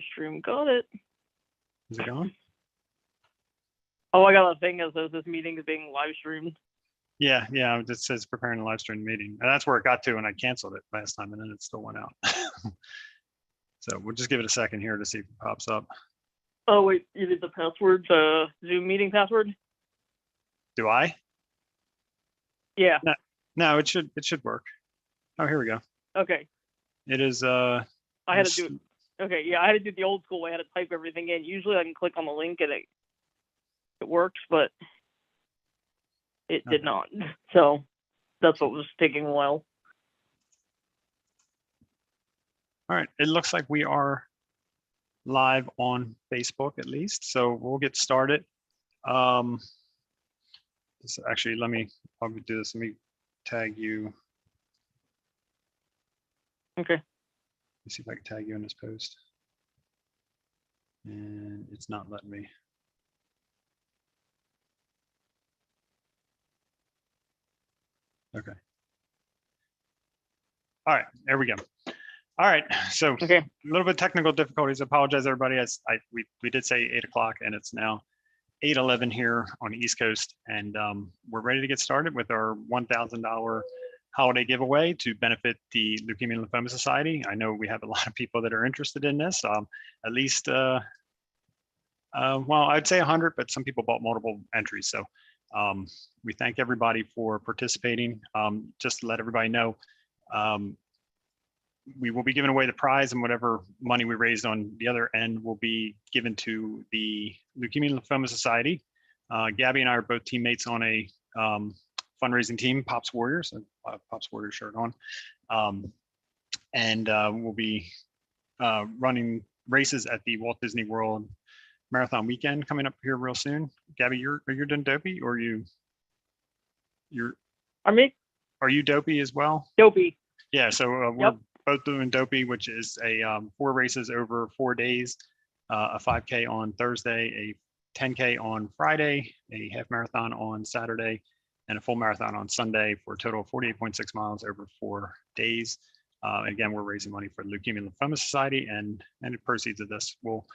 stream. Got it. Is it going? Oh, I got a thing that says this meeting is being live streamed. Yeah, it just says preparing a live stream meeting. And that's where it got to, and I canceled it last time, and then it still went out. So we'll just give it a second here to see if it pops up. Oh, wait, you did the password, the Zoom meeting password? Do I? Yeah. No, it should work. Oh, here we go. Okay. It is I had to do it. Okay, yeah, I had to do the old school way. I had to type everything in. Usually I can click on the link and it works, but it did not. So that's what was taking a while. All right, it looks like we are live on Facebook at least, so we'll get started. Actually, let me do this. Let me tag you. Okay. Let's see if I can tag you in this post. And it's not letting me. Okay. All right, there we go. All right, so okay. A little bit of technical difficulties. Apologize, everybody. As we did say 8 o'clock, and it's now 8:11 here on the East Coast, and we're ready to get started with our $1,000 holiday giveaway to benefit the Leukemia and Lymphoma Society. I know we have a lot of people that are interested in this. At least, well, I'd say 100, but some people bought multiple entries. So we thank everybody for participating. Just to let everybody know, we will be giving away the prize, and whatever money we raised on the other end will be given to the Leukemia and Lymphoma Society. Gabby and I are both teammates on a fundraising team, Pops Warriors, Pops Warriors shirt on. We'll be running races at the Walt Disney World Marathon weekend coming up here real soon. Gabby, are you doing Dopey, or are you Dopey as well? Dopey. Yeah, so we're both doing Dopey, which is a 4 races over 4 days, a 5K on Thursday, a 10K on Friday, a half marathon on Saturday, and a full marathon on Sunday for a total of 48.6 miles over 4 days. Again, we're raising money for the Leukemia and Lymphoma Society, and the proceeds of this will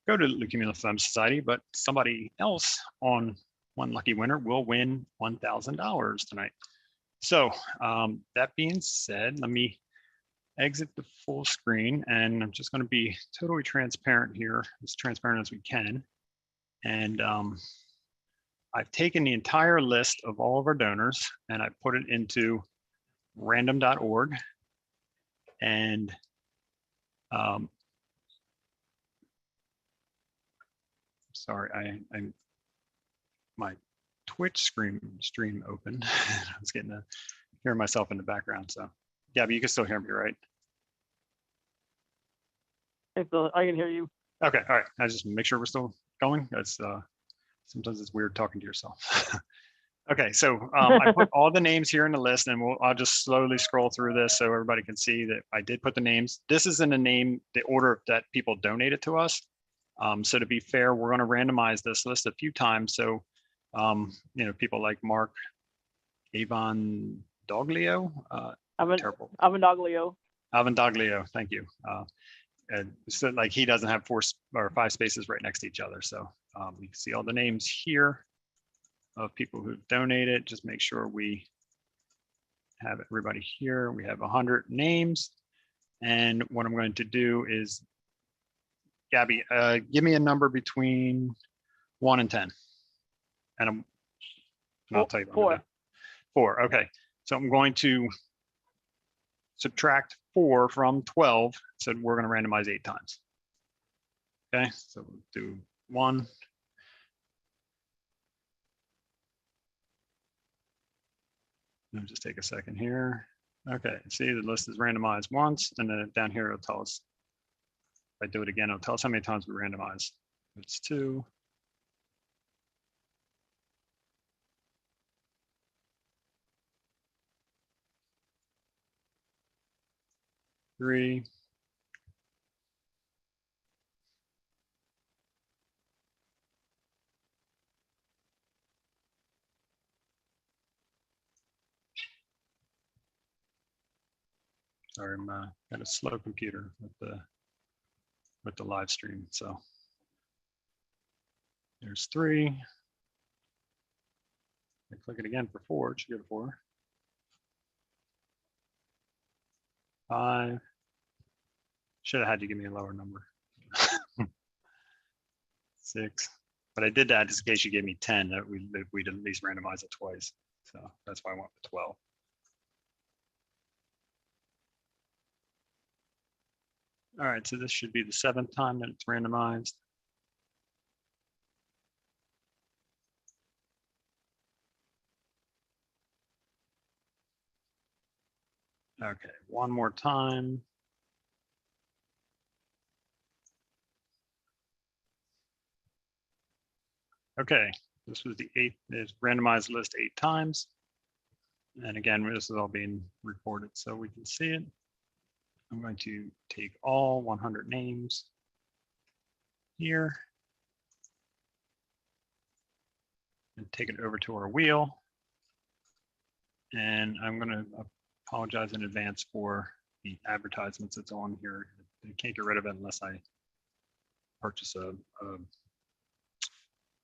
go to Leukemia and Lymphoma Society, but somebody else on One Lucky Winner will win $1,000 tonight. So that being said, let me exit the full screen, and I'm just going to be totally transparent here, as transparent as we can. And I've taken the entire list of all of our donors and I put it into random.org. And sorry, I my Twitch stream open. I was getting to hear myself in the background. So Gabby, you can still hear me, right? I can hear you. Okay, all right. I just make sure we're still going. That's sometimes it's weird talking to yourself. Okay, so I put all the names here in the list, and I'll just slowly scroll through this so everybody can see that I did put the names. This is in the order that people donated to us. So to be fair, we're going to randomize this list a few times. So people like Mark Avandoglio. Avandoglio, thank you. And so like he doesn't have 4 or 5 spaces right next to each other. So you can see all the names here of people who've donated. Just make sure we have everybody here. We have 100 names. And what I'm going to do is, Gabby, give me a number between 1 and 10. And I'll tell you. 4. 4, okay. So I'm going to subtract 4 from 12. So we're going to randomize 8 times. Okay, so we'll do 1. Let me just take a second here. Okay, see the list is randomized once, and then down here it'll tell us, if I do it again, it'll tell us how many times we randomize. It's 2. 3. 'm got a slow computer with the with the live stream. So there's 3. I click it again for 4. It should go to 4. 5. Should have had you give me a lower number. 6. But I did that just in case you gave me 10, that we'd at least randomize it twice. So that's why I went with 12. All right, so this should be the 7th time that it's randomized. Okay, one more time. Okay, this was the 8th, is randomized list 8 times. And again, this is all being recorded so we can see it. I'm going to take all 100 names here and take it over to our wheel. And I'm going to apologize in advance for the advertisements that's on here. I can't get rid of it unless I purchase a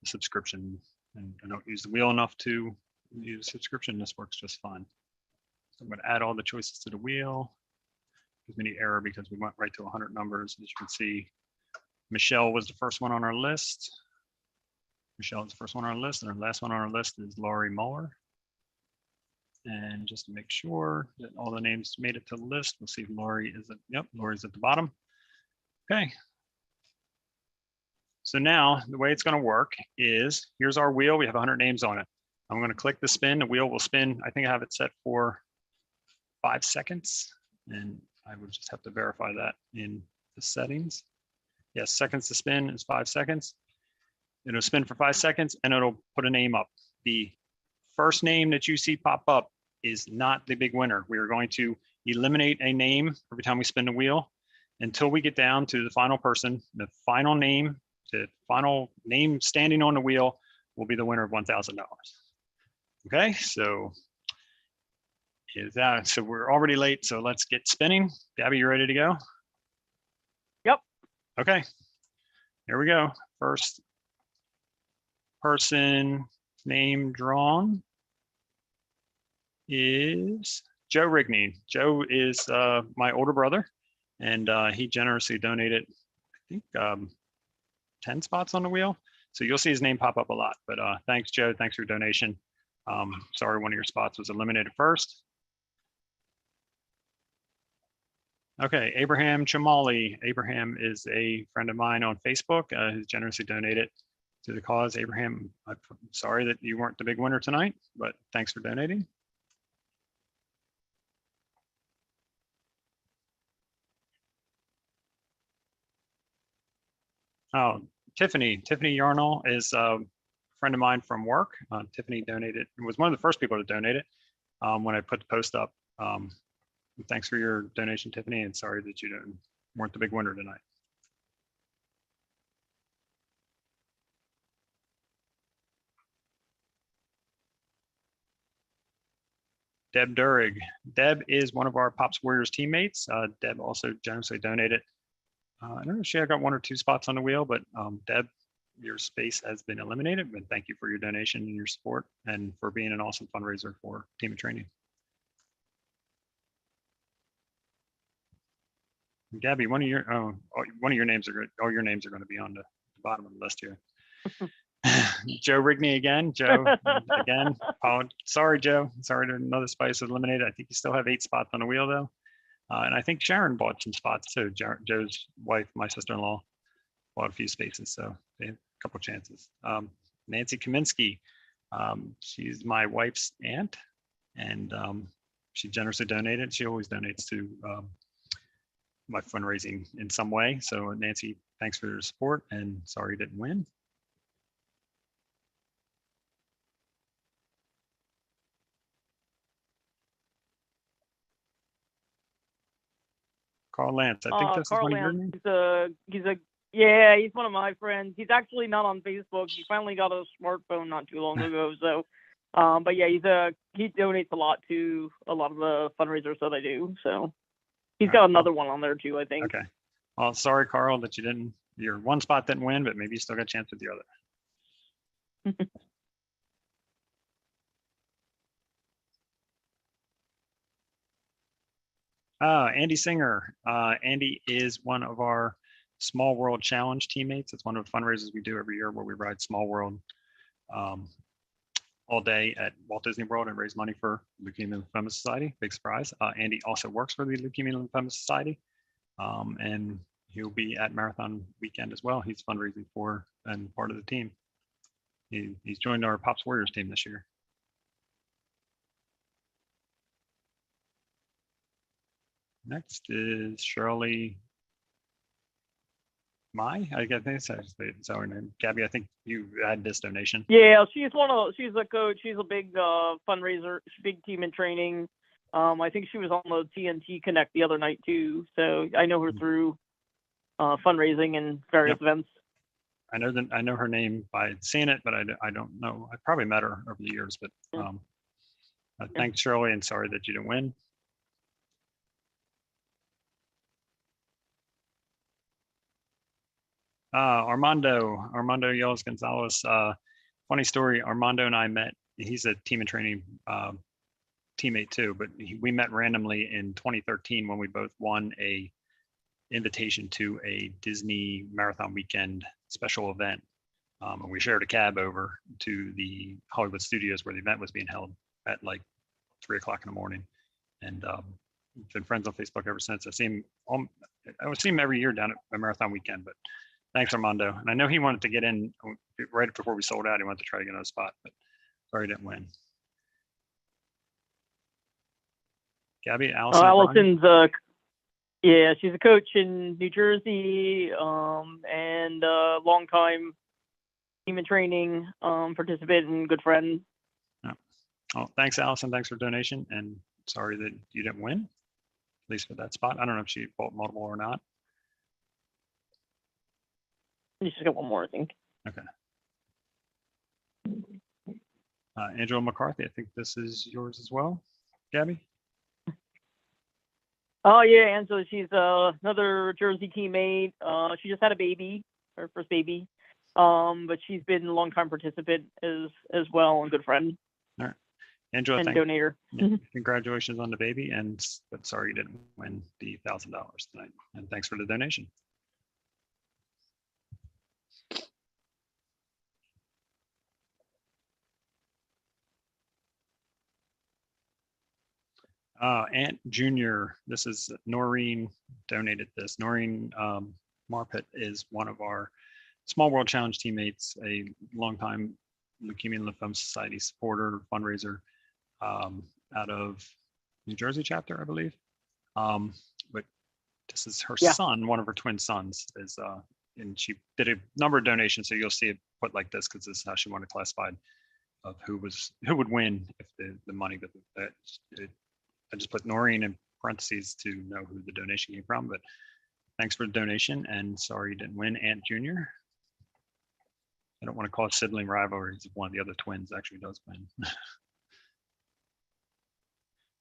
subscription, and I don't use the wheel enough to use a subscription. This works just fine. So I'm going to add all the choices to the wheel. There's many error because we went right to 100 numbers. As you can see, Michelle was the first one on our list. Michelle is the first one on our list, and our last one on our list is Laurie Muller. And just to make sure that all the names made it to the list, we'll see if Laurie is at, yep, Laurie's at the bottom. Okay. So now the way it's going to work is, here's our wheel. We have 100 names on it. I'm going to click the spin. The wheel will spin. I think I have it set for 5 seconds. And I would just have to verify that in the settings. Yes, seconds to spin is 5 seconds. It'll spin for 5 seconds and it'll put a name up. The first name that you see pop up is not the big winner. We are going to eliminate a name every time we spin the wheel until we get down to the final person. The final name standing on the wheel will be the winner of $1,000. Okay, so is that, so we're already late, so let's get spinning. Gabby, you ready to go? Yep. Okay, here we go. First person name drawn is Joe Rigney. Joe is my older brother, and he generously donated, I think, 10 spots on the wheel. So you'll see his name pop up a lot, but thanks, Joe. Thanks for your donation. Sorry, one of your spots was eliminated first. Okay, Abraham Chamali. Abraham is a friend of mine on Facebook who's generously donated to the cause. Abraham, I'm sorry that you weren't the big winner tonight, but thanks for donating. Oh, Tiffany Yarnall is a friend of mine from work. Tiffany donated, was one of the first people to donate it when I put the post up. Thanks for your donation, Tiffany, and sorry that you weren't the big winner tonight. Deb Durig. Deb is one of our Pops Warriors teammates. Deb also generously donated. I don't know if she got 1 or 2 spots on the wheel, but Deb, your space has been eliminated, but thank you for your donation and your support and for being an awesome fundraiser for Team of Training. Gabby, one of your names are good. All your names are going to be on the bottom of the list here. Joe Rigney again. Joe again. Oh, sorry, Joe. Sorry to another spice was eliminated. I think you still have 8 spots on the wheel though. And I think Sharon bought some spots too. Joe's wife, my sister-in-law, bought a few spaces, so they have a couple chances. Nancy Kaminsky, she's my wife's aunt, and she generously donated. She always donates to my fundraising in some way. So Nancy, thanks for your support, and sorry you didn't win. Carl Lance, I think this Carl is one Lance, of your names. Yeah, he's one of my friends. He's actually not on Facebook. He finally got a smartphone not too long ago. So, but yeah, he donates a lot to a lot of the fundraisers that I do. So he's got another one on there too, I think. Okay. Well, sorry, Carl, that your one spot didn't win, but maybe you still got a chance with the other. Andy Singer. Andy is one of our Small World Challenge teammates. It's one of the fundraisers we do every year where we ride Small World all day at Walt Disney World and raise money for Leukemia and Lymphoma Society. Big surprise. Andy also works for the Leukemia and Lymphoma Society, and he'll be at Marathon Weekend as well. He's fundraising for and part of the team. He's joined our Pops Warriors team this year. Next is Shirley Mai. I think that's her name. Gabby, I think you had this donation. Yeah, she's a coach. She's a big fundraiser, big team in training. I think she was on the TNT Connect the other night too. So I know her through fundraising and various events. I know her name by seeing it, but I don't know. I probably met her over the years, but thanks, Shirley, and sorry that you didn't win. Armando Yells Gonzalez. Funny story. Armando and I met. He's a team and training teammate too, but we met randomly in 2013 when we both won a invitation to a Disney Marathon Weekend special event. And we shared a cab over to the Hollywood Studios where the event was being held at like 3 o'clock in the morning. And been friends on Facebook ever since. I see him every year down at Marathon Weekend, but thanks, Armando. And I know he wanted to get in right before we sold out. He wanted to try to get another spot, but sorry he didn't win. Gabby, Allison. Allison's she's a coach in New Jersey, and longtime team in training, participant and good friend. Yeah. Well, thanks, Allison. Thanks for donation, and sorry that you didn't win, at least for that spot. I don't know if she bought multiple or not. You just got one more, I think. Okay. Angela McCarthy, I think this is yours as well, Gabby. Oh yeah, Angela. She's another Jersey teammate. She just had a baby, her first baby. But she's been a long-time participant as well and good friend. All right, Angela, and donator. Yeah, congratulations on the baby, but sorry you didn't win the $1,000 tonight. And thanks for the donation. Aunt Junior, this is Noreen donated this. Noreen Marpet is one of our Small World Challenge teammates, a longtime Leukemia and Lymphoma Society supporter, fundraiser out of New Jersey chapter, I believe. But this is her son, one of her twin sons is, and she did a number of donations. So you'll see it put like this because this is how she wanted classified of who would win if the money, but I just put Noreen in parentheses to know who the donation came from, but thanks for the donation and sorry you didn't win, Aunt Junior. I don't want to call it sibling rivalries if one of the other twins actually does win.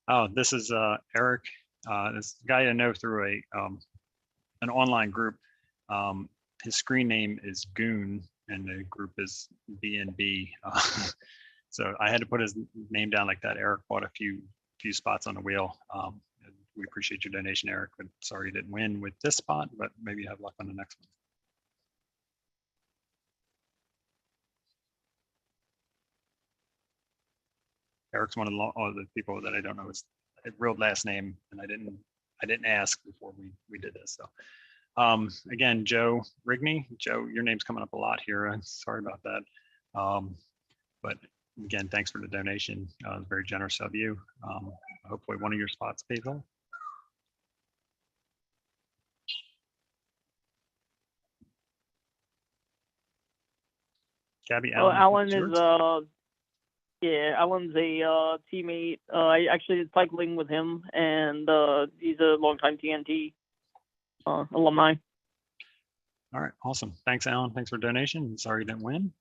Oh, this is Eric, this guy I know through an online group. His screen name is Goon and the group is BNB. So I had to put his name down like that. Eric bought a few spots on the wheel. We appreciate your donation, Eric, but sorry you didn't win with this spot, but maybe you have luck on the next one. Eric's one of the people that I don't know his real last name, and I didn't ask before we did this. So again, Joe Rigney. Joe, your name's coming up a lot here. I'm sorry about that. But again, thanks for the donation. Very generous of you. Hopefully one of your spots pays off. Gabby, Alan. Alan is Alan's a teammate. I actually did cycling with him, and he's a longtime TNT alumni. All right, awesome. Thanks, Alan. Thanks for donation. Sorry you didn't win.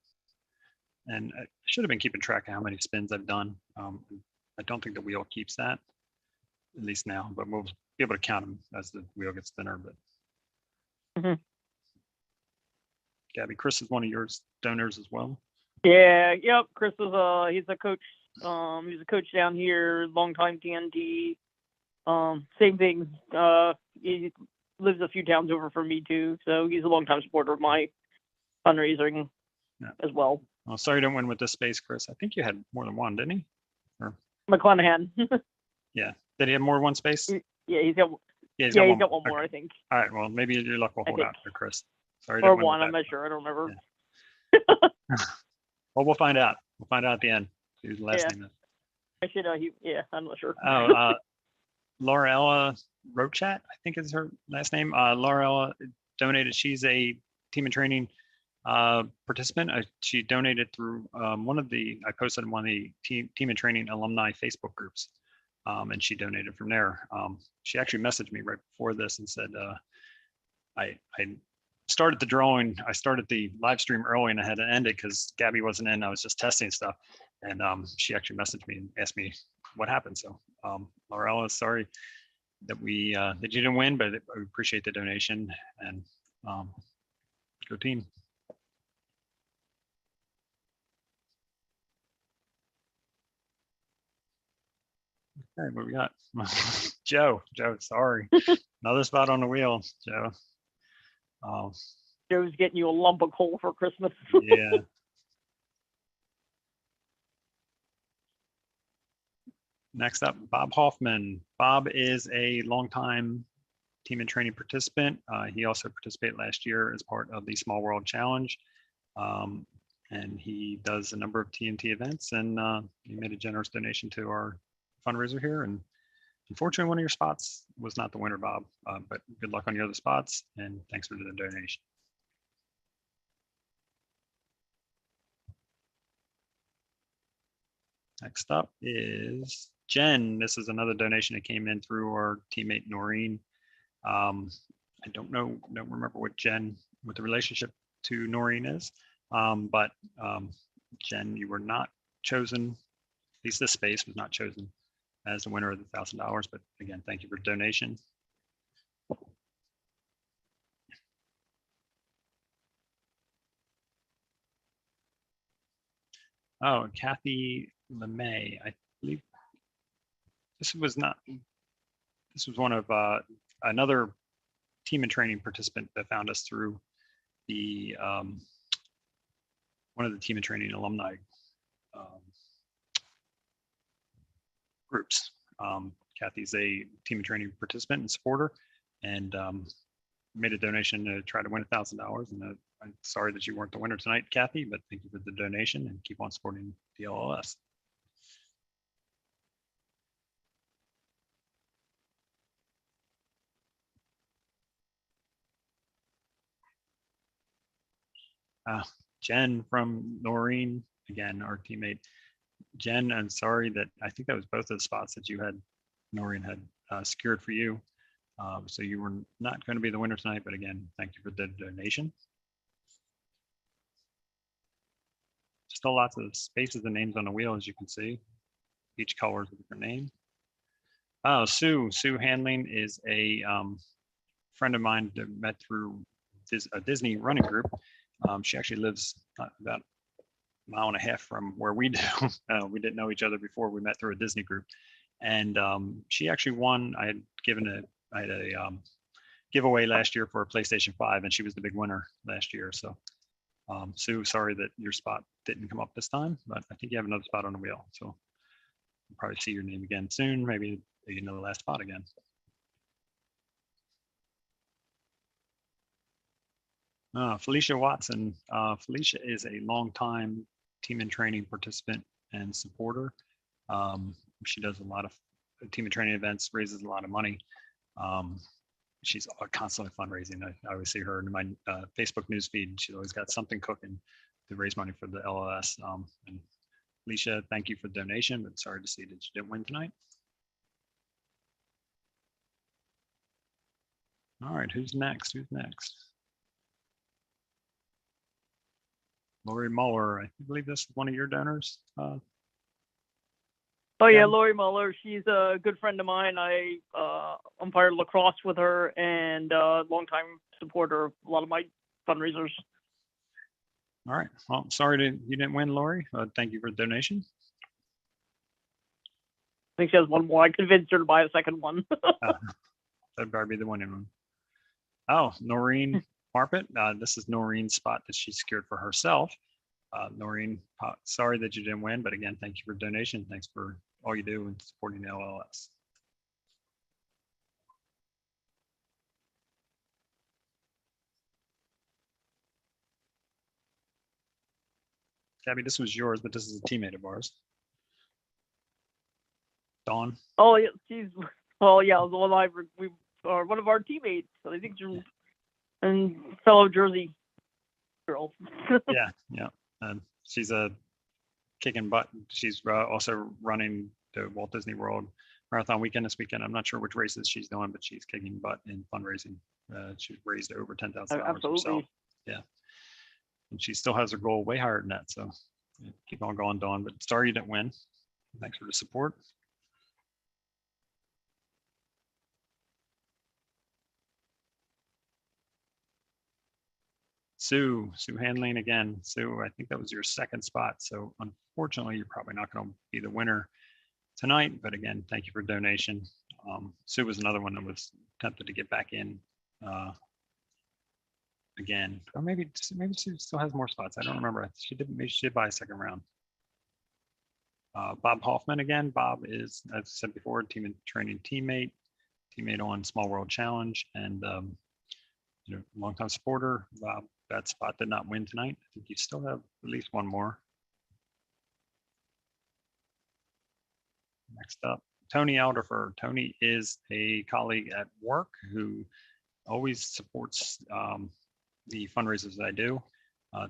And I should have been keeping track of how many spins I've done. I don't think the wheel keeps that, at least now, but we'll be able to count them as the wheel gets thinner. But Mhm. Gabby, Chris is one of your donors as well. Yeah, yep. Chris is he's a coach. He's a coach down here, longtime TNT. Same thing. He lives a few towns over from me too, so he's a longtime supporter of my fundraising as well. Well, sorry you didn't win with this space, Chris. I think you had more than one, didn't he? Or McClanahan. yeah, did he have more than one space? Yeah, he's got. Yeah, he's got got one more, I think. All right, well, maybe your luck will hold out for Chris. Sorry, or one. I'm not sure. I don't remember. Yeah. Well, we'll find out. We'll find out at the end. Who's the last name is. I should know. I'm not sure. Oh, Laurella Rochat, I think is her last name. Laurella donated. She's a team and training participant. She donated through I posted in one of the team and training alumni Facebook groups, and she donated from there. She actually messaged me right before this and said, I started the drawing. I started the live stream early and I had to end it because Gabby wasn't in. I was just testing stuff. And she actually messaged me and asked me what happened. So Laurella, sorry that that you didn't win, but I appreciate the donation and go team. Okay, what we got? Joe, sorry. Another spot on the wheel, Joe. Joe's getting you a lump of coal for Christmas. Yeah. Next up, Bob Hoffman. Bob is a longtime team and training participant. He also participated last year as part of the Small World Challenge. And he does a number of TNT events, and he made a generous donation to our fundraiser here. And unfortunately, one of your spots was not the winner, Bob, but good luck on your other spots, and thanks for the donation. Next up is Jen. This is another donation that came in through our teammate Noreen. I don't remember what the relationship to Noreen is, but Jen, you were not chosen, at least this space was not chosen as the winner of the $1,000, but again, thank you for the donation. Oh, Kathy LeMay, I believe this was one of another team and training participant that found us through the one of the team and training alumni groups. Kathy's a team and training participant and supporter, and made a donation to try to win $1,000. And I'm sorry that you weren't the winner tonight, Kathy, but thank you for the donation and keep on supporting the LLS. Jen from Noreen, again, our teammate. Jen, I'm sorry that I think that was both of the spots that Noreen had secured for you. So you were not going to be the winner tonight, but again, thank you for the donation. Still lots of spaces and names on the wheel, as you can see. Each color is a different name. Oh, Sue Handling is a friend of mine that met through a Disney running group. She actually lives about a mile and a half from where we do. We didn't know each other before we met through a Disney group. And she actually won. I had a giveaway last year for a PlayStation 5, and she was the big winner last year. So Sue, sorry that your spot didn't come up this time, but I think you have another spot on the wheel. So you'll probably see your name again soon, maybe another last spot again. Felicia Watson. Felicia is a longtime team and training participant and supporter. She does a lot of team and training events, raises a lot of money. She's constantly fundraising. I always see her in my Facebook newsfeed. She's always got something cooking to raise money for the LLS. And Felicia, thank you for the donation, but sorry to see that you didn't win tonight. All right, who's next? Lori Muller, I believe this is one of your donors. Oh yeah, Gabby? Lori Muller. She's a good friend of mine. I umpired lacrosse with her and longtime supporter of a lot of my fundraisers. All right. Well, sorry you didn't win, Lori. Thank you for the donation. I think she has one more. I convinced her to buy a second one. That'd probably be the winning one. Oh, Noreen Marpet. This is Noreen's spot that she secured for herself. Noreen, sorry that you didn't win, but again, thank you for the donation. Thanks for all you do in supporting the LLS. Gabby, this was yours, but this is a teammate of ours. Dawn. Oh yeah, she's the one we are one of our teammates. So I think she's and fellow Jersey girl. Yeah. She's a kicking butt. She's also running the Walt Disney World Marathon weekend this weekend. I'm not sure which races she's doing, but she's kicking butt in fundraising. She's raised over $10,000 herself. Yeah. And she still has her goal way higher than that. So keep on going, Dawn. But sorry you didn't win. Thanks for the support. Sue Handling again. Sue, I think that was your second spot. So unfortunately, you're probably not going to be the winner tonight. But again, thank you for donation. Sue was another one that was tempted to get back in again, or maybe Sue still has more spots. I don't remember. She did buy a second round. Bob Hoffman again. Bob is, as I said before, team and training teammate on Small World Challenge, and longtime supporter. Bob, that spot did not win tonight. I think you still have at least one more. Next up, Tony Alderfer. Tony is a colleague at work who always supports the fundraisers that I do.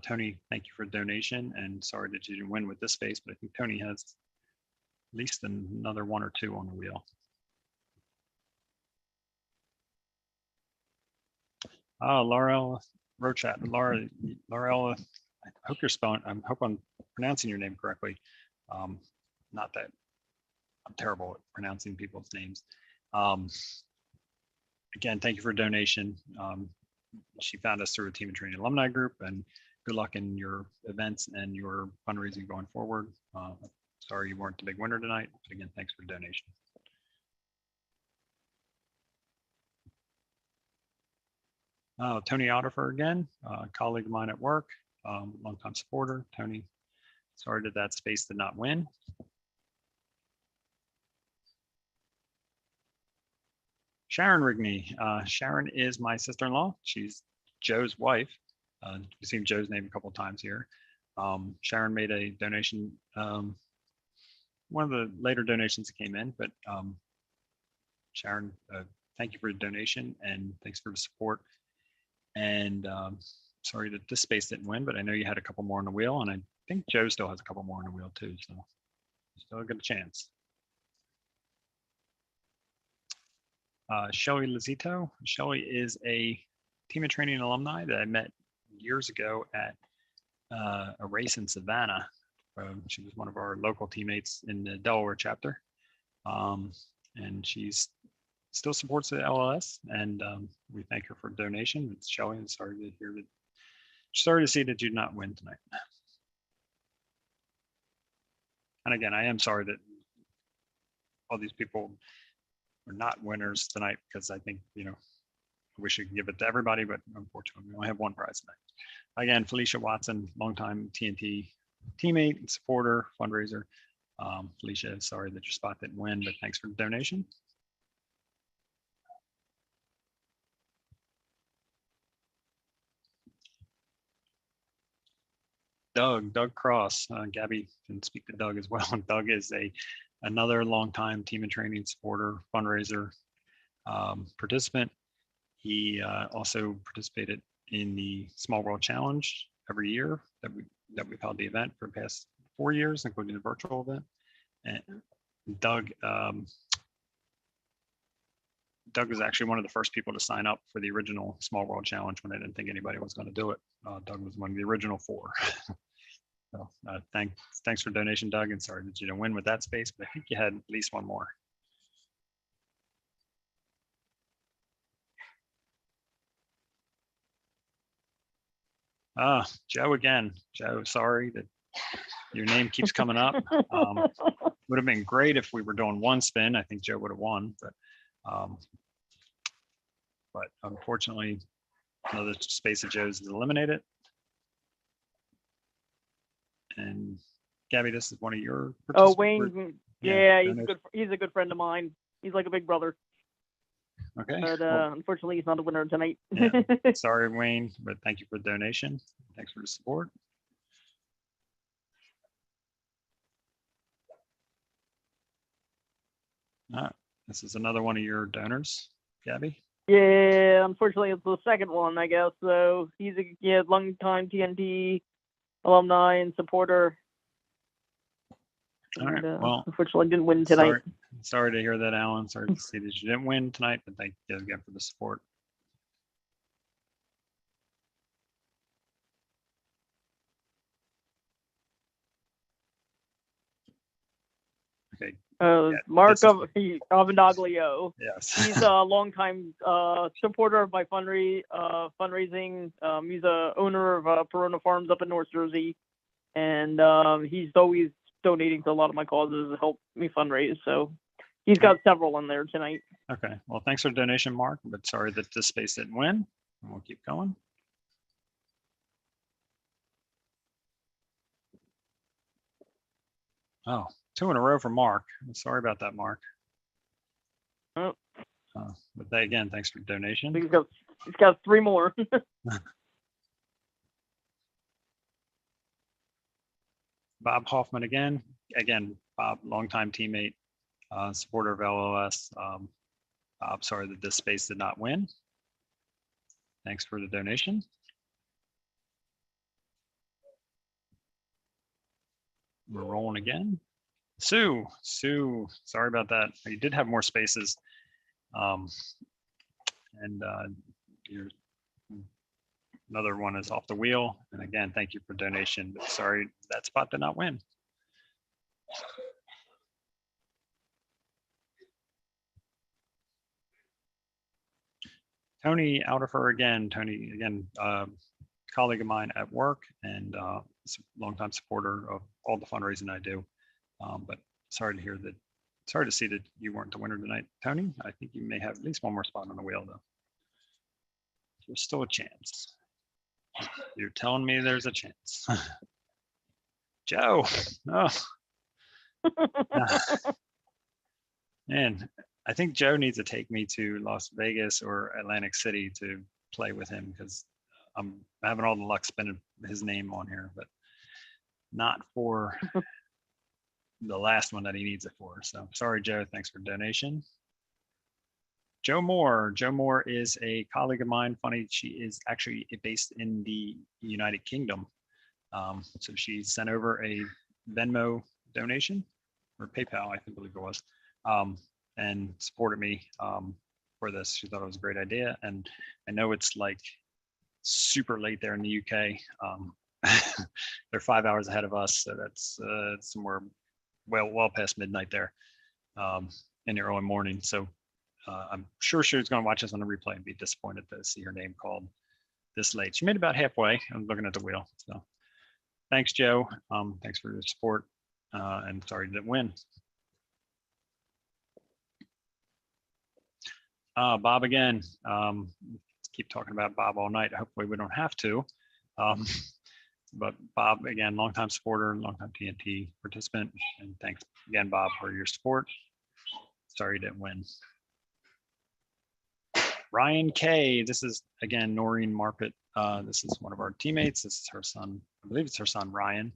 Tony, thank you for the donation, and sorry that you didn't win with this space, but I think Tony has at least another one or two on the wheel. Laurel Rochat. Laurel, I hope you're spelling, I hope I'm pronouncing your name correctly. Not that I'm terrible at pronouncing people's names. Again, thank you for donation. She found us through a Team and Training alumni group, and good luck in your events and your fundraising going forward. Sorry you weren't the big winner tonight, but again, thanks for the donation. Tony Otterfer again, colleague of mine at work, longtime supporter. Tony, sorry that space did not win. Sharon Rigney. Sharon is my sister-in-law. She's Joe's wife. You've seen Joe's name a couple of times here. Sharon made a donation, one of the later donations that came in, but Sharon, thank you for the donation and thanks for the support. And sorry that this space didn't win, but I know you had a couple more on the wheel, and I think Joe still has a couple more on the wheel too, so still a good chance. Shelly Lazito. Shelly is a Team and Training alumni that I met years ago at a race in Savannah. She was one of our local teammates in the Delaware chapter, and she's still supports the LLS, and we thank her for donation. It's Shelly, and sorry to see that you did not win tonight. And again, I am sorry that all these people are not winners tonight, because I think, I wish you could give it to everybody, but unfortunately we only have one prize tonight. Again, Felicia Watson, longtime TNT teammate and supporter, fundraiser. Felicia, sorry that your spot didn't win, but thanks for the donation. Doug Cross. Gabby can speak to Doug as well. Doug is another longtime Team and Training supporter, fundraiser, participant. He also participated in the Small World Challenge every year that we've held the event for the past 4 years, including the virtual event. And Doug was actually one of the first people to sign up for the original Small World Challenge when I didn't think anybody was going to do it. Doug was one of the original 4. So, thanks for donation, Doug, and sorry that you didn't win with that space, but I think you had at least one more. Joe again. Joe, sorry that your name keeps coming up. Would have been great if we were doing one spin. I think Joe would have won, but unfortunately, another space of Joe's is eliminated. And Gabby, this is one of your Oh, participants? Wayne. Yeah, he's a good friend of mine. He's like a big brother. Okay. But well, unfortunately, he's not a winner tonight. yeah, sorry, Wayne, but thank you for the donation. Thanks for the support. This is another one of your donors, Gabby. Yeah, unfortunately, it's the second one, I guess. So he's a long-time TNT alumni and supporter. All right. And, well, unfortunately, didn't win tonight. Sorry to hear that, Alan. Sorry to see that you didn't win tonight, but thank you again for the support. Okay. Mark Avendaglio. Yes. He's a longtime supporter of my fundraising. He's a owner of Perona Farms up in North Jersey, and he's always donating to a lot of my causes to help me fundraise. So he's got several in there tonight. Okay. Well, thanks for the donation, Mark, but sorry that this space didn't win. We'll keep going. Oh, 2 in a row for Mark. I'm sorry about that, Mark. Oh. But again, thanks for the donation. He's got 3 more. Bob Hoffman again. Bob, longtime teammate, supporter of LOS. Bob, sorry that this space did not win. Thanks for the donation. We're rolling again. Sue, sorry about that. You did have more spaces. Another one is off the wheel. And again, thank you for donation, but sorry, that spot did not win. Tony Outerfer again. Tony, again, colleague of mine at work and longtime supporter of all the fundraising I do. But sorry to see that you weren't the winner tonight, Tony. I think you may have at least one more spot on the wheel though. There's still a chance. You're telling me there's a chance. Joe, oh. Man, I think Joe needs to take me to Las Vegas or Atlantic City to play with him because I'm having all the luck spinning his name on here, but not for the last one that he needs it for. So sorry, Joe. Thanks for the donation. Joe Moore. Joe Moore is a colleague of mine. Funny, she is actually based in the United Kingdom. So she sent over a Venmo donation or PayPal, I believe it was, and supported me for this. She thought it was a great idea. And I know it's like super late there in the UK. They're 5 hours ahead of us. So that's somewhere well past midnight there in the early morning. So I'm sure she was going to watch us on the replay and be disappointed to see her name called this late. She made about halfway. I'm looking at the wheel. So thanks, Joe. Thanks for your support. And sorry you didn't win. Bob again. Keep talking about Bob all night. Hopefully we don't have to. But Bob, again, longtime supporter, longtime TNT participant. And thanks again, Bob, for your support. Sorry you didn't win. Ryan K. This is, again, Noreen Marpet. This is one of our teammates. This is her son. I believe it's her son, Ryan,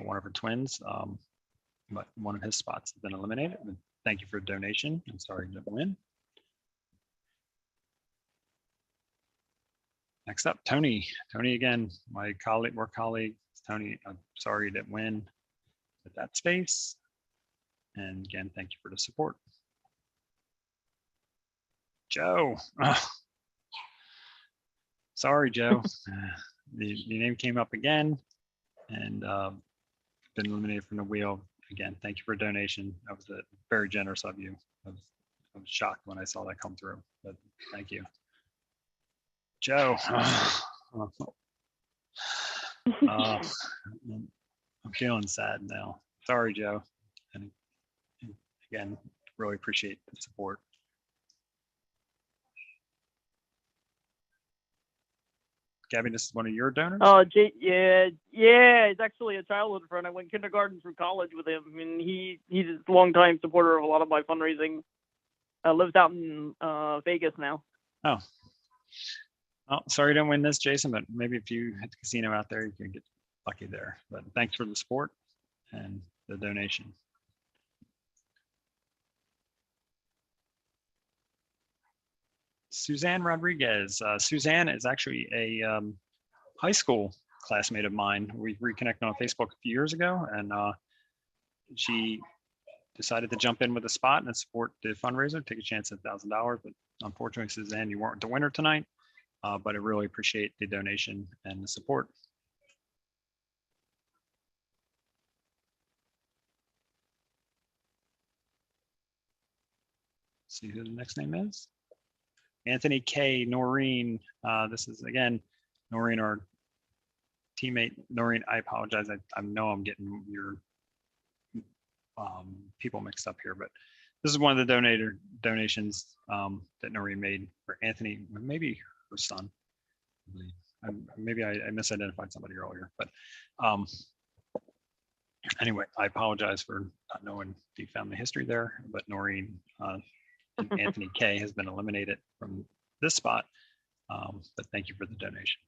one of her twins. But one of his spots has been eliminated. Thank you for the donation. I'm sorry you didn't win. Next up, Tony. Tony again, my colleague, work colleague. Tony, I'm sorry you didn't win at that space. And again, thank you for the support. Joe. Oh. Sorry, Joe. The name came up again. And been eliminated from the wheel. Again, thank you for a donation. That was very generous of you. I was shocked when I saw that come through, but thank you. Joe. I'm feeling sad now. Sorry, Joe. And again, really appreciate the support. Gabby, this is one of your donors? Oh, yeah, he's actually a childhood friend. I went kindergarten through college with him, and he's a longtime supporter of a lot of my fundraising. Lives out in Vegas now. Oh. Oh, sorry you didn't win this, Jason, but maybe if you had the casino out there, you could get lucky there. But thanks for the support and the donation. Suzanne Rodriguez. Suzanne is actually a high school classmate of mine. We reconnected on Facebook a few years ago, and she decided to jump in with a spot and support the fundraiser, take a chance at $1,000. But unfortunately, Suzanne, you weren't the winner tonight, but I really appreciate the donation and the support. See who the next name is. Anthony K. Noreen. This is, again, Noreen, our teammate. Noreen, I apologize. I know I'm getting your people mixed up here, but this is one of the donations that Noreen made for Anthony, maybe her son. Maybe I misidentified somebody earlier, but anyway, I apologize for not knowing the family history there, but Noreen and Anthony K has been eliminated from this spot, but thank you for the donation.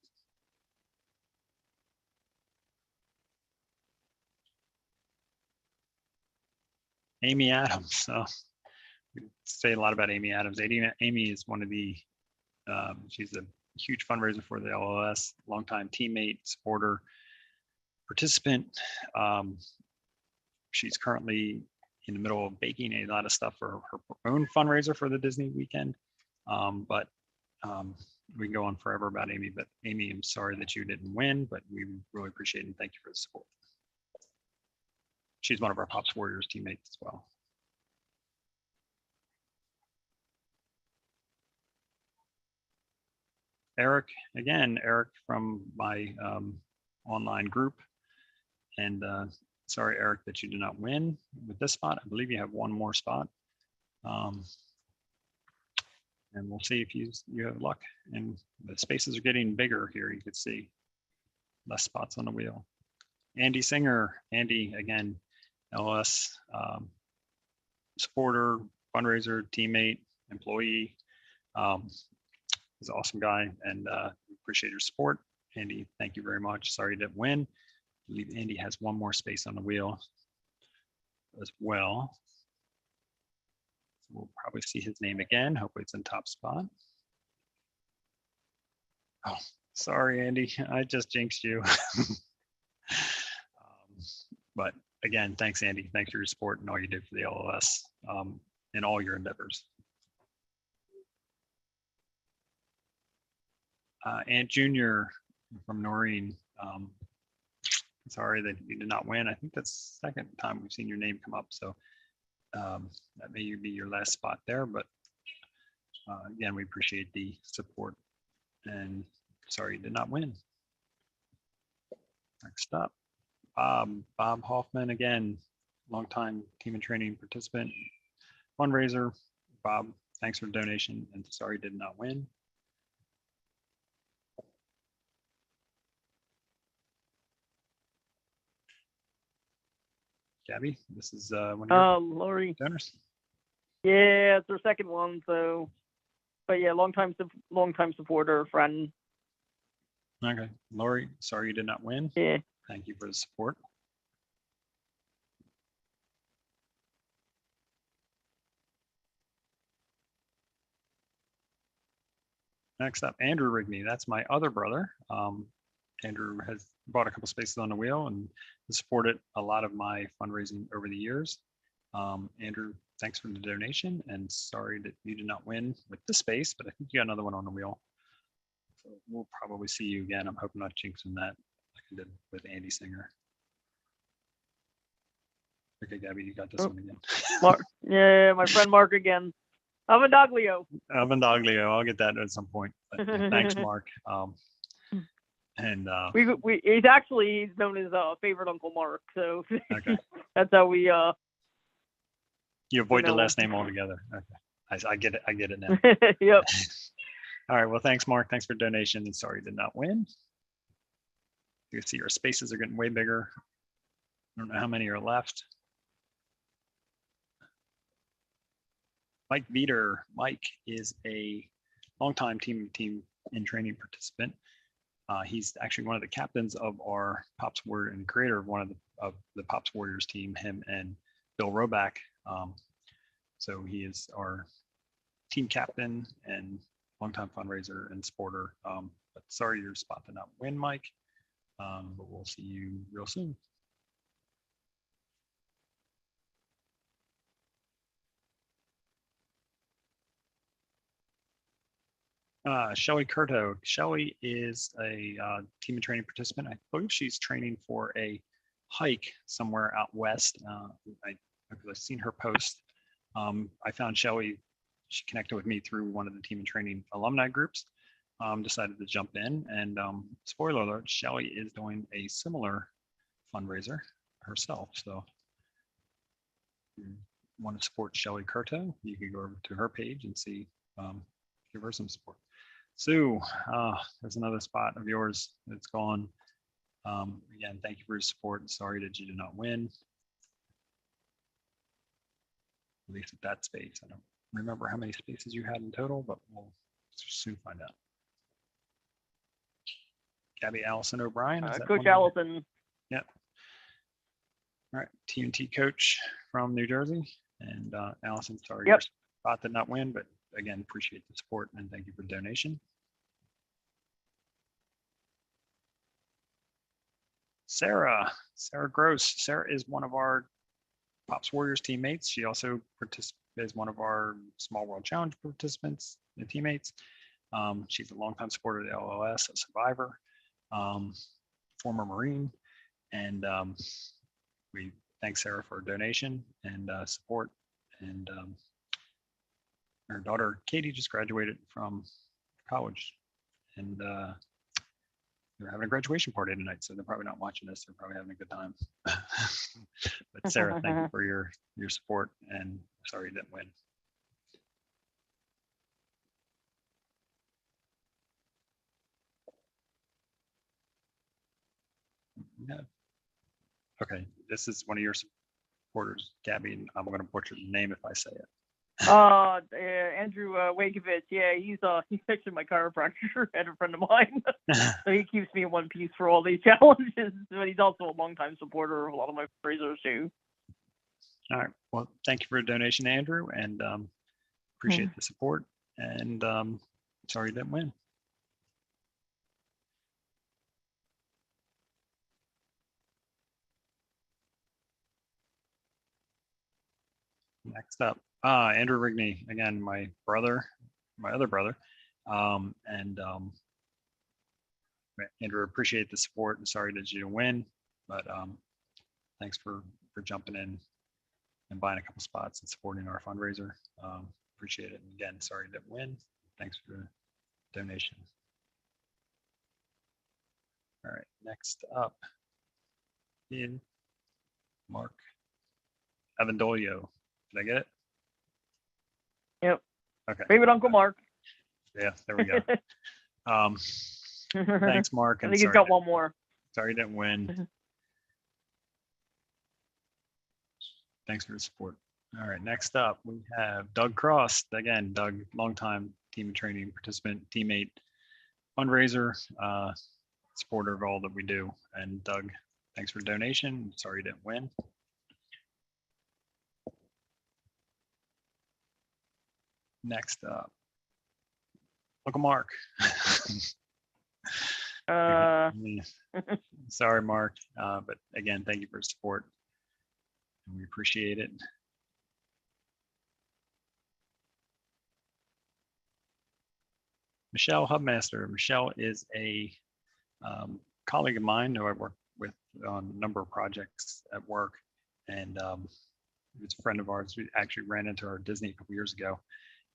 Amy Adams. So we say a lot about Amy Adams. Amy is one of the, she's a huge fundraiser for the LOS, longtime teammate, supporter, participant. She's currently in the middle of baking a lot of stuff for her own fundraiser for the Disney weekend. But we can go on forever about Amy, but Amy, I'm sorry that you didn't win, but we really appreciate it and thank you for the support. She's one of our Pops Warriors teammates as well. Eric, again, Eric from my online group. And sorry, Eric, that you did not win with this spot. I believe you have one more spot. And we'll see if you have luck. And the spaces are getting bigger here. You could see less spots on the wheel. Andy Singer, Andy, again, LS supporter, fundraiser, teammate, employee. He's an awesome guy, and appreciate your support. Andy, thank you very much. Sorry you didn't win. I believe Andy has one more space on the wheel as well. So we'll probably see his name again. Hopefully it's in top spot. Oh, sorry, Andy. I just jinxed you. But again, thanks, Andy. Thanks for your support and all you did for the LOS in all your endeavors. Aunt Junior from Noreen. Sorry that you did not win. I think that's the second time we've seen your name come up. So that may be your last spot there, but again, we appreciate the support and sorry you did not win. Next up, Bob Hoffman, again, longtime team and training participant, fundraiser. Bob, thanks for the donation and sorry you did not win. Gabby, this is one of your Lori donors. Yeah, it's her second one. So, but yeah, long time supporter, friend. Okay, Lori, sorry you did not win. Yeah. Thank you for the support. Next up, Andrew Rigney. That's my other brother. Andrew has bought a couple spaces on the wheel and has supported a lot of my fundraising over the years. Andrew, thanks for the donation and sorry that you did not win with this space, but I think you got another one on the wheel. So we'll probably see you again. I'm hoping not jinxing that like I did with Andy Singer. Okay, Gabby, you got this one again. Mark, yeah, my friend Mark again. Avodaglio. Avendaglio, I'll get that at some point. But thanks, Mark. And He's known as favorite Uncle Mark, so okay, that's how we you avoid the last name altogether. Okay, I get it. I get it now. Yep. All right. Well, thanks, Mark. Thanks for donation. And sorry you did not win. You can see our spaces are getting way bigger. I don't know how many are left. Mike Veeder. Mike is a longtime team in training participant. He's actually one of the captains of our Pops Warrior and creator of one of the Pops Warriors team, him and Bill Roback. So he is our team captain and longtime fundraiser and supporter. But sorry your spot did not win, Mike. But we'll see you real soon. Shelly Curto. Shelly is a team and training participant. I believe she's training for a hike somewhere out west. I've seen her post. I found Shelly. She connected with me through one of the team and training alumni groups. Decided to jump in, and spoiler alert, Shelly is doing a similar fundraiser herself. So if you want to support Shelly Curto, you can go over to her page and see, give her some support. Sue, there's another spot of yours that's gone. Again, thank you for your support. Sorry that you did not win. At least at that space. I don't remember how many spaces you had in total, but we'll soon find out. Gabby Allison O'Brien. Coach Allison. Yep. All right, TNT coach from New Jersey. And Allison, sorry your spot did not win, but again, appreciate the support and thank you for the donation. Sarah Gross. Sarah is one of our Pops Warriors teammates. She also is one of our Small World Challenge participants and teammates. She's a longtime supporter of the LLS, a survivor, former Marine, and we thank Sarah for her donation and support. And her daughter Katie just graduated from college, and they're having a graduation party tonight, so they're probably not watching this. They're probably having a good time. But Sarah, thank you for your support, and sorry you didn't win. Yeah. Okay, this is one of your supporters, Gabby, and I'm going to butcher the name if I say it. Andrew Wakovich. Yeah, he's actually my chiropractor and a friend of mine. So he keeps me in one piece for all these challenges. But he's also a longtime supporter of a lot of my fundraisers too. All right. Well, thank you for a donation, Andrew, and appreciate the support. And sorry you didn't win. Next up, Andrew Rigney, again, my other brother. Andrew, appreciate the support and sorry that you didn't win, but thanks for jumping in and buying a couple spots and supporting our fundraiser. Appreciate it. And again, sorry you didn't win. Thanks for the donation. All right, next up is Mark Avendolio. Did I get it? Yep. Okay. Favorite Uncle Mark. Yeah, there we go. Thanks, Mark. I think he's got one more. Sorry you didn't win. Thanks for the support. All right, next up we have Doug Cross. Again, Doug, longtime team and training participant, teammate, fundraiser, supporter of all that we do. And Doug, thanks for the donation. Sorry you didn't win. Next up, Uncle Mark. Sorry, Mark, but again, thank you for your support. And we appreciate it. Michelle Hubmaster. Michelle is a colleague of mine who I work with on a number of projects at work. and it's a friend of ours. We actually ran into her at Disney a couple years ago,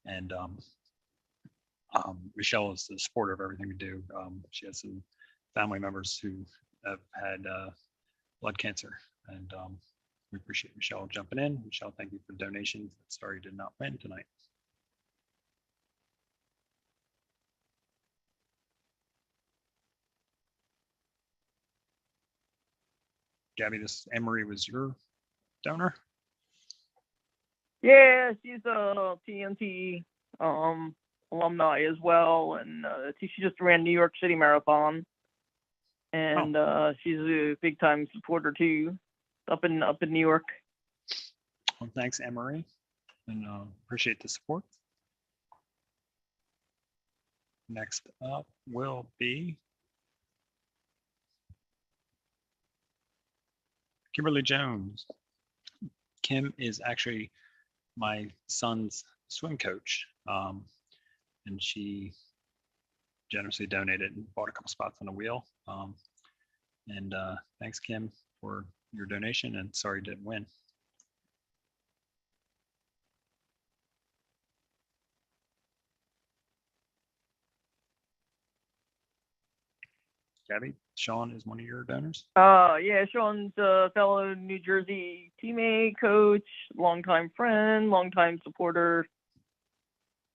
and Michelle is the supporter of everything we do. She has some family members who have had blood cancer, and we appreciate Michelle jumping in. Michelle, thank you for donations. Sorry, did not win tonight. Gabby, this Anne-Marie was your donor? Yeah, she's a TNT alumni as well, and she just ran New York City Marathon, and she's a big time supporter too, up in New York. Well, thanks, Anne-Marie, and appreciate the support. Next up will be Kimberly Jones. Kim is actually my son's swim coach, and she generously donated and bought a couple spots on the wheel. And thanks, Kim, for your donation, and sorry you didn't win. Gabby, Sean is one of your donors? Yeah, Sean's a fellow New Jersey teammate, coach, longtime friend, longtime supporter,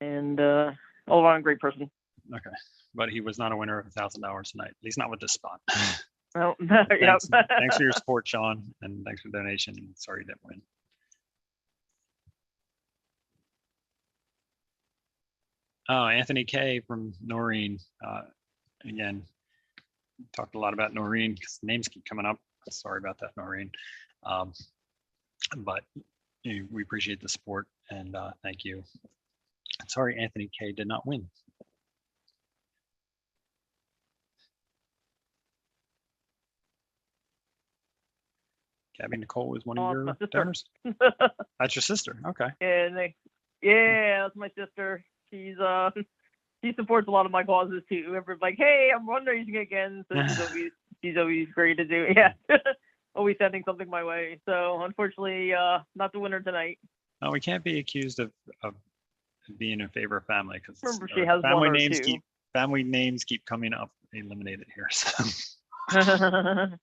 and all around a great person. Okay, but he was not a winner of $1,000 tonight, at least not with this spot. Oh, thanks, thanks for your support, Sean, and thanks for the donation. And sorry you didn't win. Oh, Anthony K from Noreen. Again, talked a lot about Noreen because names keep coming up. Sorry about that, Noreen. But we appreciate the support, and thank you. Sorry, Anthony K did not win. Gabby Nicole is one of your donors? That's your sister, okay. Yeah, that's my sister. She supports a lot of my causes too. Everyone's like, hey, I'm fundraising again. So she's always great to do it. Yeah. Always sending something my way. So unfortunately, not the winner tonight. No, we can't be accused of being in favor of family, because remember she has family names family names keep coming up eliminated here. So let's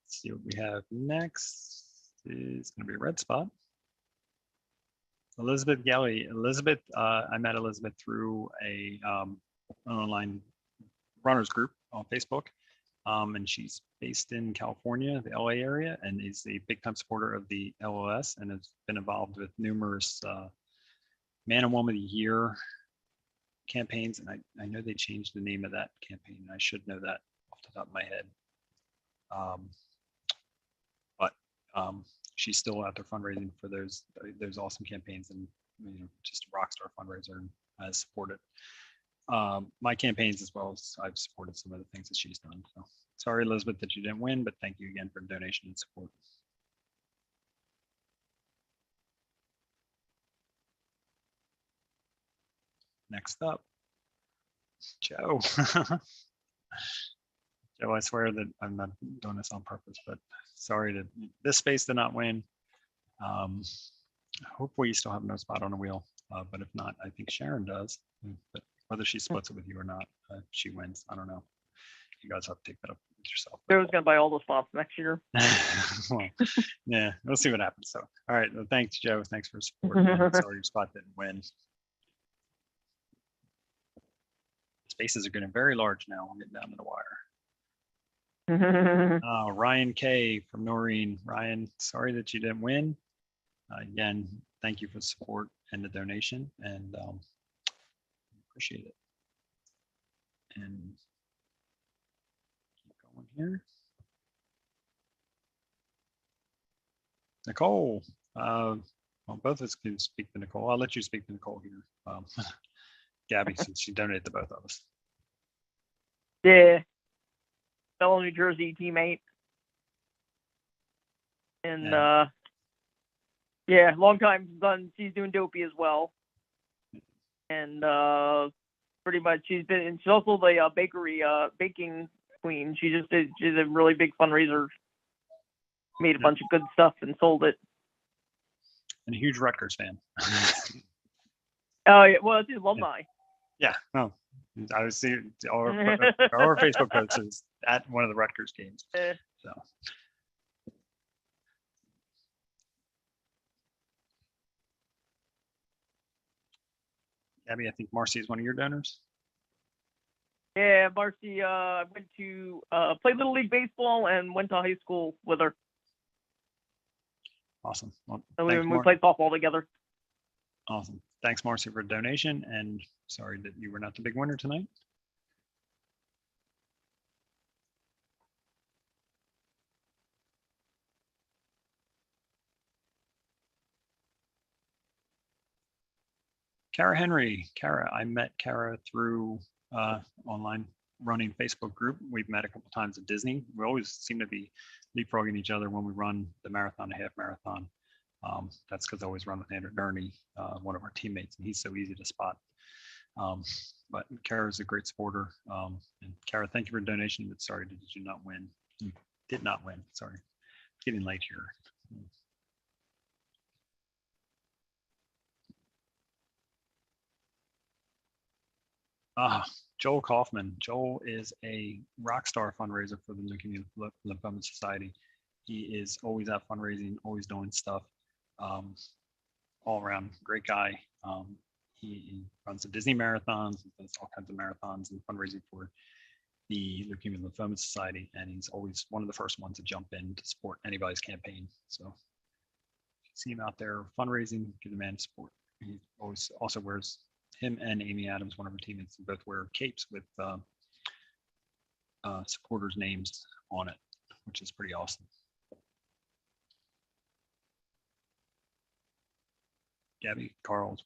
see what we have next. Is going to be a red spot. Elizabeth Gelly. Elizabeth, I met Elizabeth through a online runners group on Facebook, and she's based in California, the LA area, and is a big time supporter of the LOS and has been involved with numerous Man and Woman of the Year campaigns. And I know they changed the name of that campaign. I should know that off the top of my head. But she's still out there fundraising for those awesome campaigns, and just a rock star fundraiser, and has supported my campaigns as well as I've supported some of the things that she's done. So sorry, Elizabeth, that you didn't win, but thank you again for the donation and support. Next up, Joe. Joe, I swear that I'm not doing this on purpose, but sorry that this space did not win. Hopefully you still have no spot on the wheel, but if not, I think Sharon does. But whether she splits it with you or not, she wins. I don't know. You guys have to take that up with yourself. Joe's gonna buy all the spots next year. Well, yeah, we'll see what happens. So, all right, well, thanks, Joe. Thanks for support. Sorry, your spot didn't win. Spaces are getting very large now. I'm getting down to the wire. Ryan K from Noreen. Ryan, sorry that you didn't win. Again, thank you for the support and the donation, and appreciate it. And keep going here. Nicole, well, both of us can speak to Nicole. I'll let you speak to Nicole here. Gabby, since she donated to both of us. Yeah, fellow New Jersey teammate, and yeah, long time done. She's doing dopey as well, and pretty much she's also the baking queen. She's a really big fundraiser, made a bunch of good stuff and sold it. And a huge Rutgers fan. Oh yeah, well, it's alumni. Yeah, no, I was seeing our Facebook posts is at one of the Rutgers games. So. Abby, I think Marcy is one of your donors. Yeah, Marcy, I went to play Little League Baseball and went to high school with her. Awesome. Well, and we played softball together. Awesome. Thanks, Marcy, for a donation. And sorry that you were not the big winner tonight. Kara Henry. Kara, I met Kara through online running Facebook group. We've met a couple times at Disney. We always seem to be leapfrogging each other when we run the marathon, the half marathon. That's because I always run with Andrew Nerney, one of our teammates, and he's so easy to spot. But Kara's a great supporter. And Kara, thank you for a donation, but sorry, did you not win? You did not win, sorry. It's getting late here. Joel Kaufman. Joel is a rock star fundraiser for the Leukemia Lymphoma Society. He is always out fundraising, always doing stuff. All around great guy. He runs the Disney marathons, does all kinds of marathons and fundraising for the Leukemia Lymphoma Society, and he's always one of the first ones to jump in to support anybody's campaign. So see him out there fundraising, give the man support. He always also wears, him and Amy Adams, one of our teammates, both wear capes with supporters' names on it, which is pretty awesome. Gabby, Carl's.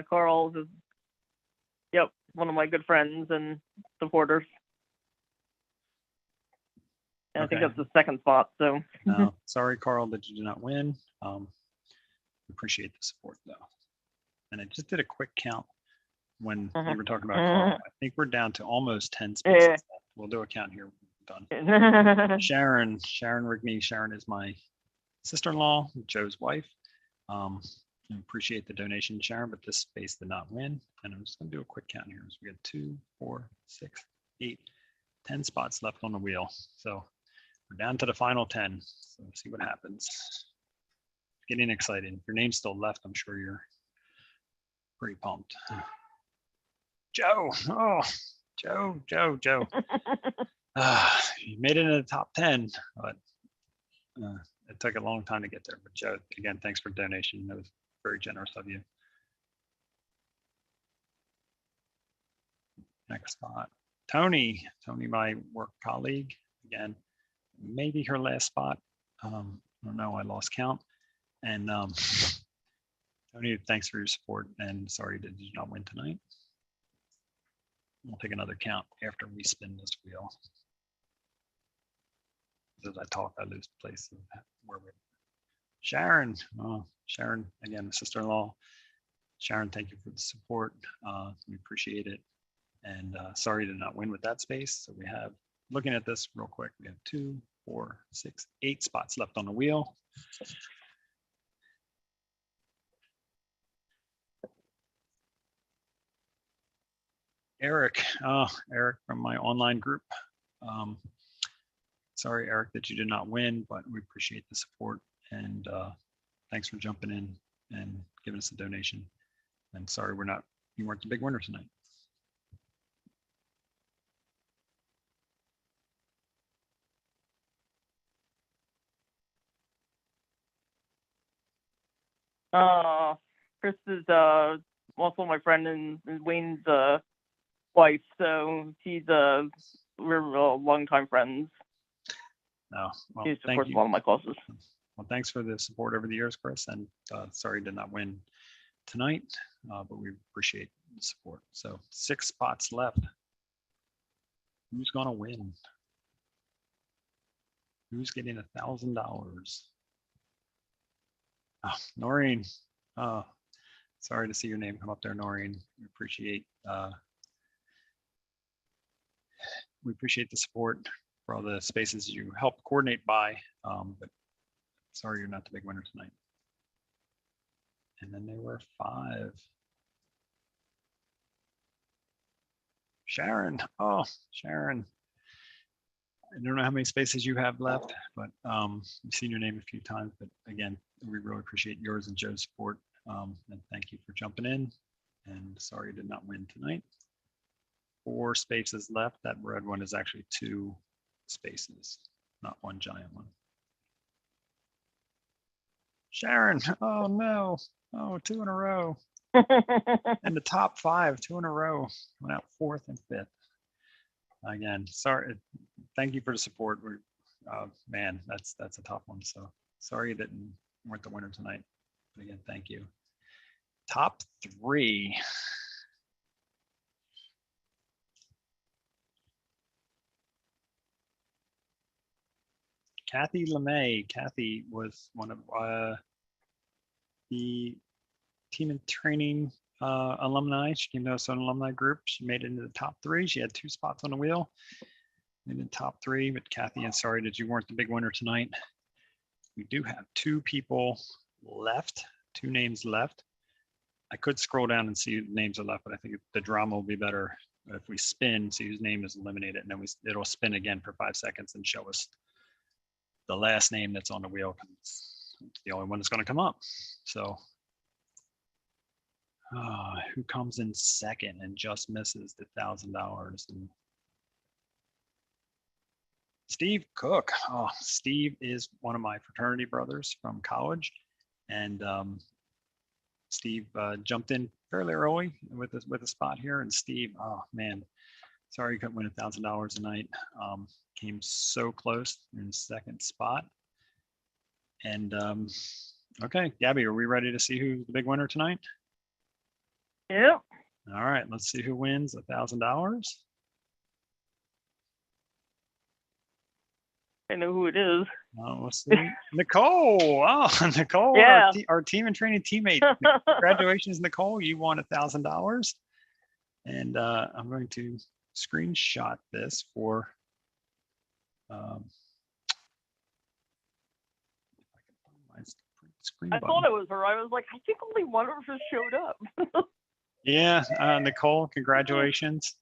Carl's is, yep, one of my good friends and supporters. And okay. I think that's the second spot. So sorry, Carl, that you did not win. Appreciate the support though. And I just did a quick count when you were talking about Carl. I think we're down to almost 10 spaces. Yeah. We'll do a count here. Done. Sharon Rigney. Sharon is my sister-in-law, Joe's wife. I appreciate the donation, Sharon, but this space did not win. And I'm just going to do a quick count here. So we got 2, 4, 6, 8, 10 spots left on the wheel. So we're down to the final 10. So let's see what happens. Getting excited. If your name's still left, I'm sure you're pretty pumped. Joe. Oh, Joe. You made it in the top 10, but it took a long time to get there. But Joe, again, thanks for the donation. That was very generous of you. Next spot, Tony, my work colleague. Again, maybe her last spot. I don't know, I lost count. And Tony, thanks for your support and sorry that you did not win tonight. We'll take another count after we spin this wheel. As I talk, I lose place of where we're. Sharon, Sharon, again, sister-in-law. Sharon, thank you for the support. We appreciate it. And sorry to not win with that space. So we have, looking at this real quick, we have 2, 4, 6, 8 spots left on the wheel. Eric, Eric from my online group. Sorry, Eric, that you did not win, but we appreciate the support. And thanks for jumping in and giving us a donation. And sorry, you weren't the big winner tonight. Chris is also my friend and Wayne's wife, so we're longtime friends. No, well, he's of course one of my closest. Well, thanks for the support over the years, Chris, and sorry did not win tonight, but we appreciate the support. So 6 spots left. Who's gonna win? Who's getting $1,000? Oh, Noreen. Oh, sorry to see your name come up there, Noreen. We appreciate the support. for all the spaces you helped coordinate by. But sorry, you're not the big winner tonight. And then there were 5. Sharon, oh, Sharon. I don't know how many spaces you have left, but I've seen your name a few times. But again, we really appreciate yours and Joe's support. And thank you for jumping in. And sorry you did not win tonight. 4 spaces left. That red one is actually 2 spaces, not one giant one. Sharon, oh no, oh, 2 in a row. And the top 5, 2 in a row, went out 4th and 5th. Again, sorry, thank you for the support. We're, man, that's a tough one. So sorry that you weren't the winner tonight. But again, thank you. Top 3. Kathy LeMay. Kathy was one of the team and training alumni. She came to us on an alumni group. She made it into the top 3. She had 2 spots on the wheel. In the top 3, but Kathy, I'm sorry that you weren't the big winner tonight. We do have 2 people left, 2 names left. I could scroll down and see who the names are left, but I think the drama will be better if we spin, see whose name is eliminated, and then it'll spin again for 5 seconds and show us the last name that's on the wheel. It's the only one that's going to come up. So who comes in second and just misses the $1,000? And Steve Cook. Oh, Steve is one of my fraternity brothers from college, and Steve jumped in fairly early with a spot here. And Steve, oh man, sorry you couldn't win $1,000 tonight. Came so close in second spot. And okay, Gabby, are we ready to see who's the big winner tonight? Yeah. All right, let's see who wins $1,000. I know who it is. Let's see. Nicole. Oh, Nicole, Yeah. our team and training teammate. Congratulations, Nicole. You won $1,000. And I'm going to screenshot this for screen I button. thought it was her. I was like, I think only one of us showed up. Yeah, Nicole, congratulations.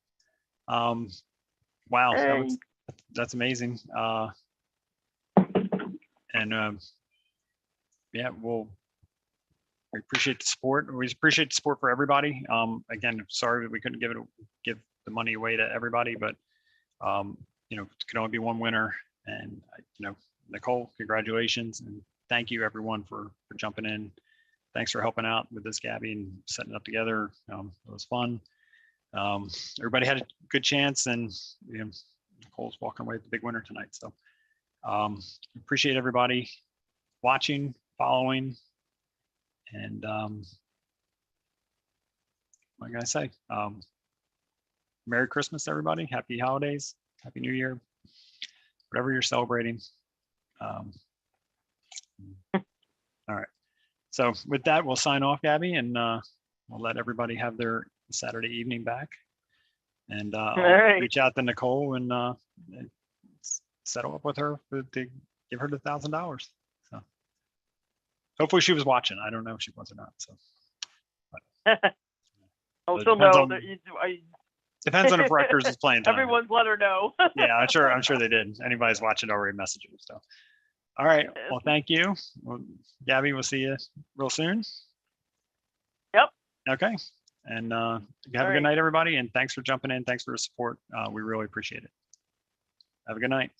Wow, Hey. that's amazing. And yeah, we appreciate the support. We appreciate the support for everybody. Again, sorry that we couldn't give the money away to everybody, but you know, it can only be one winner. And you know, Nicole, congratulations, and thank you everyone for jumping in. Thanks for helping out with this, Gabby, and setting it up together. It was fun. Everybody had a good chance, and you know, Nicole's walking away with the big winner tonight. So appreciate everybody watching, following, and what can I say? Merry Christmas, everybody. Happy holidays. Happy New Year. Whatever you're celebrating. All right. So with that, we'll sign off, Gabby, and we'll let everybody have their Saturday evening back. And I'll reach out to Nicole and settle up with her to give her the $1,000. So hopefully she was watching. I don't know if she was or not. So. Oh, she'll know that depends on if Rutgers is playing tonight. Everyone's let her know. Yeah, I'm sure they did. Anybody's watching already messaged her. So, all right. Well, thank you. Well, Gabby, we'll see you real soon. Yep. Okay. And have a good night, everybody. And thanks for jumping in. Thanks for the support. We really appreciate it. Have a good night.